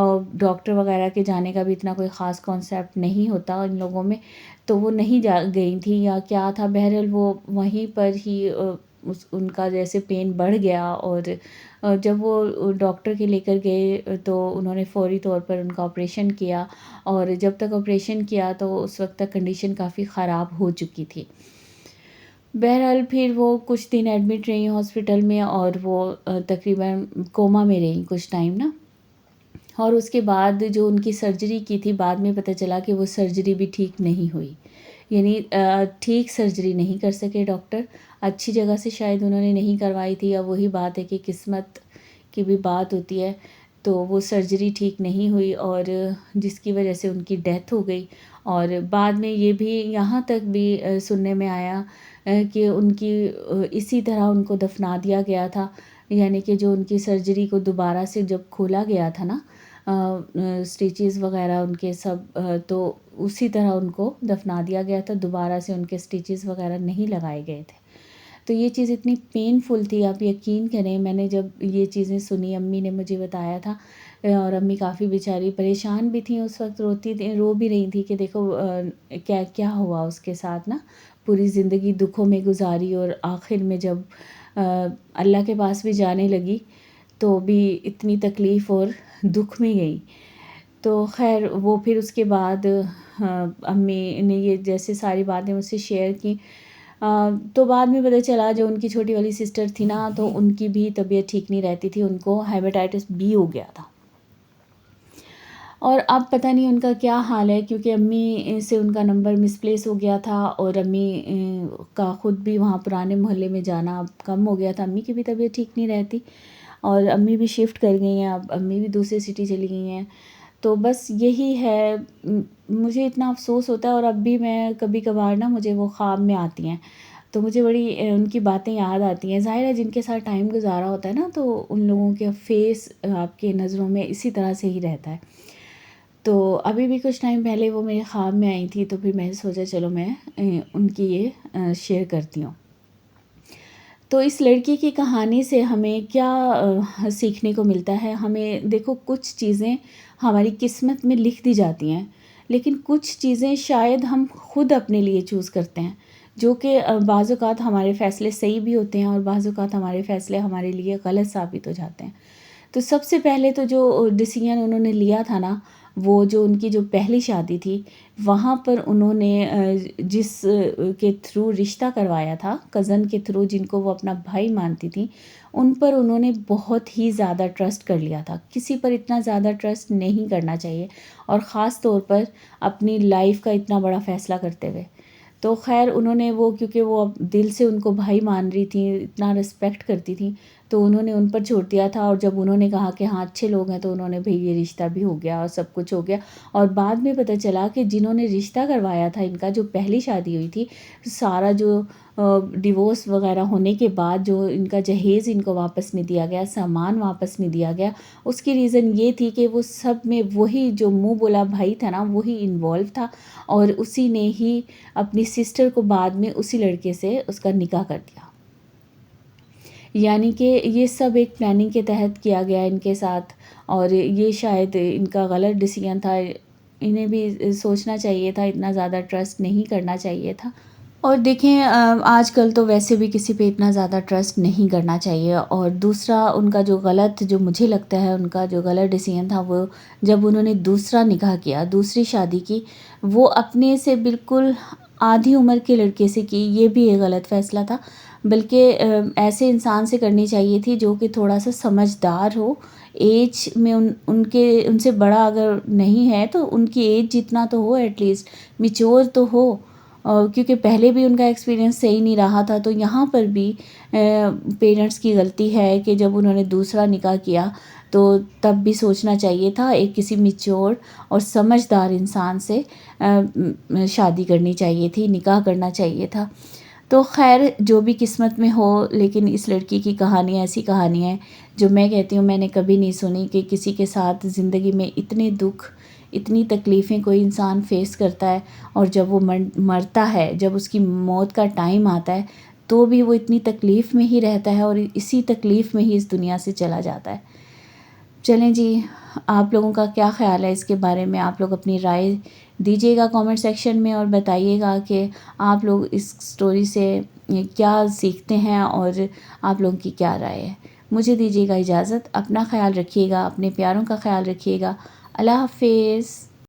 اور ڈاکٹر وغیرہ کے جانے کا بھی اتنا کوئی خاص کانسیپٹ نہیں ہوتا ان لوگوں میں، تو وہ نہیں گئی تھیں یا کیا تھا، بہرحال وہ وہیں پر ہی ان کا جیسے پین بڑھ گیا، اور جب وہ ڈاکٹر کے لے کر گئے تو انہوں نے فوری طور پر ان کا آپریشن کیا، اور جب تک آپریشن کیا تو اس وقت تک کنڈیشن کافی خراب ہو چکی تھی۔ بہرحال پھر وہ کچھ دن ایڈمٹ رہی ہاسپٹل میں، اور وہ تقریباً کوما میں رہی کچھ ٹائم نا، اور اس کے بعد جو ان کی سرجری کی تھی، بعد میں پتہ چلا کہ وہ سرجری بھی ٹھیک نہیں ہوئی، یعنی ٹھیک سرجری نہیں کر سکے ڈاکٹر، اچھی جگہ سے شاید انہوں نے نہیں کروائی تھی، یا وہی بات ہے کہ قسمت کی بھی بات ہوتی ہے، تو وہ سرجری ٹھیک نہیں ہوئی، اور جس کی وجہ سے ان کی ڈیتھ ہو گئی۔ اور بعد میں یہ بھی یہاں تک بھی سننے میں آیا کہ ان کی اسی طرح ان کو دفنا دیا گیا تھا، یعنی کہ جو ان کی سرجری کو دوبارہ سے جب کھولا گیا تھا نا، سٹیچز وغیرہ ان کے سب، تو اسی طرح ان کو دفنا دیا گیا تھا، دوبارہ سے ان کے سٹیچز وغیرہ نہیں لگائے گئے تھے۔ تو یہ چیز اتنی پینفل تھی، آپ یقین کریں، میں نے جب یہ چیزیں سنی، امی نے مجھے بتایا تھا، اور امی کافی بیچاری پریشان بھی تھیں اس وقت، روتی تھیں، رو بھی رہی تھی کہ دیکھو کیا کیا ہوا اس کے ساتھ نا، پوری زندگی دکھوں میں گزاری، اور آخر میں جب اللہ کے پاس بھی جانے لگی تو بھی اتنی تکلیف اور دکھ میں گئی۔ تو خیر وہ پھر اس کے بعد امی نے یہ جیسے ساری باتیں مجھ سے شیئر کی، تو بعد میں پتہ چلا جو ان کی چھوٹی والی سسٹر تھی نا، تو ان کی بھی طبیعت ٹھیک نہیں رہتی تھی، ان کو ہیپیٹائٹس بی ہو گیا تھا، اور اب پتہ نہیں ان کا کیا حال ہے، کیونکہ امی سے ان کا نمبر مس پلیس ہو گیا تھا، اور امی کا خود بھی وہاں پرانے محلے میں جانا اب کم ہو گیا تھا، امی کی بھی طبیعت ٹھیک نہیں رہتی، اور امی بھی شفٹ کر گئی ہیں، اب امی بھی دوسری سٹی چلی گئی ہیں۔ تو بس یہی ہے، مجھے اتنا افسوس ہوتا ہے، اور اب بھی میں کبھی کبھار نا مجھے وہ خواب میں آتی ہیں، تو مجھے بڑی ان کی باتیں یاد آتی ہیں۔ ظاہر ہے جن کے ساتھ ٹائم گزارا ہوتا ہے نا، تو ان لوگوں کے فیس آپ کے نظروں میں اسی طرح سے ہی رہتا ہے۔ تو ابھی بھی کچھ ٹائم پہلے وہ میرے خواب میں آئی تھی، تو پھر میں نے سوچا چلو میں ان کی یہ شیئر کرتی ہوں۔ تو اس لڑکی کی کہانی سے ہمیں کیا سیکھنے کو ملتا ہے؟ ہمیں دیکھو، کچھ چیزیں ہماری قسمت میں لکھ دی جاتی ہیں، لیکن کچھ چیزیں شاید ہم خود اپنے لیے چوز کرتے ہیں، جو کہ بعض اوقات ہمارے فیصلے صحیح بھی ہوتے ہیں، اور بعض اوقات ہمارے فیصلے ہمارے لیے غلط ثابت ہو جاتے ہیں۔ تو سب سے پہلے تو جو ڈیسیژن انہوں نے لیا تھا نا، وہ جو ان کی جو پہلی شادی تھی، وہاں پر انہوں نے جس کے تھرو رشتہ کروایا تھا، کزن کے تھرو، جن کو وہ اپنا بھائی مانتی تھیں، ان پر انہوں نے بہت ہی زیادہ ٹرسٹ کر لیا تھا۔ کسی پر اتنا زیادہ ٹرسٹ نہیں کرنا چاہیے، اور خاص طور پر اپنی لائف کا اتنا بڑا فیصلہ کرتے ہوئے۔ تو خیر انہوں نے وہ، کیونکہ وہ دل سے ان کو بھائی مان رہی تھیں، اتنا رسپیکٹ کرتی تھیں، تو انہوں نے ان پر چھوڑ دیا تھا، اور جب انہوں نے کہا کہ ہاں اچھے لوگ ہیں، تو انہوں نے بھئی یہ رشتہ بھی ہو گیا اور سب کچھ ہو گیا۔ اور بعد میں پتہ چلا کہ جنہوں نے رشتہ کروایا تھا ان کا، جو پہلی شادی ہوئی تھی، سارا جو ڈیورس وغیرہ ہونے کے بعد جو ان کا جہیز ان کو واپس نہیں دیا گیا، سامان واپس نہیں دیا گیا، اس کی ریزن یہ تھی کہ وہ سب میں وہی جو منہ بولا بھائی تھا نا، وہی انوالو تھا، اور اسی نے ہی اپنی سسٹر کو بعد میں اسی لڑکے سے اس کا نکاح کر دیا۔ یعنی کہ یہ سب ایک پلاننگ کے تحت کیا گیا ان کے ساتھ، اور یہ شاید ان کا غلط ڈیسیژن تھا، انہیں بھی سوچنا چاہیے تھا، اتنا زیادہ ٹرسٹ نہیں کرنا چاہیے تھا۔ اور دیکھیں آج کل تو ویسے بھی کسی پہ اتنا زیادہ ٹرسٹ نہیں کرنا چاہیے۔ اور دوسرا ان کا جو غلط، جو مجھے لگتا ہے ان کا جو غلط ڈیسیژن تھا، وہ جب انہوں نے دوسرا نکاح کیا، دوسری شادی کی، وہ اپنے سے بالکل آدھی عمر کے لڑکے سے کی، یہ بھی ایک غلط فیصلہ تھا۔ بلکہ ایسے انسان سے کرنی چاہیے تھی جو کہ تھوڑا سا سمجھدار ہو، ایج میں ان سے بڑا اگر نہیں ہے تو ان کی ایج جتنا تو ہو، ایٹ لیسٹ میچور تو ہو، کیونکہ پہلے بھی ان کا ایکسپیرینس صحیح نہیں رہا تھا۔ تو یہاں پر بھی پیرنٹس کی غلطی ہے کہ جب انہوں نے دوسرا نکاح کیا تو تب بھی سوچنا چاہیے تھا، ایک کسی میچور اور سمجھدار انسان سے شادی کرنی چاہیے تھی، نکاح کرنا چاہیے تھا۔ تو خیر جو بھی قسمت میں ہو، لیکن اس لڑکی کی کہانی ایسی کہانی ہے جو میں کہتی ہوں میں نے کبھی نہیں سنی کہ کسی کے ساتھ زندگی میں اتنے دکھ، اتنی تکلیفیں کوئی انسان فیس کرتا ہے، اور جب وہ مرتا ہے، جب اس کی موت کا ٹائم آتا ہے، تو بھی وہ اتنی تکلیف میں ہی رہتا ہے، اور اسی تکلیف میں ہی اس دنیا سے چلا جاتا ہے۔ چلیں جی، آپ لوگوں کا کیا خیال ہے اس کے بارے میں؟ آپ لوگ اپنی رائے دیجیے گا کامنٹ سیکشن میں، اور بتائیے گا کہ آپ لوگ اس سٹوری سے کیا سیکھتے ہیں اور آپ لوگوں کی کیا رائے ہے۔ مجھے دیجیے گا اجازت، اپنا خیال رکھیے گا، اپنے پیاروں کا خیال رکھیے گا۔ اللہ حافظ۔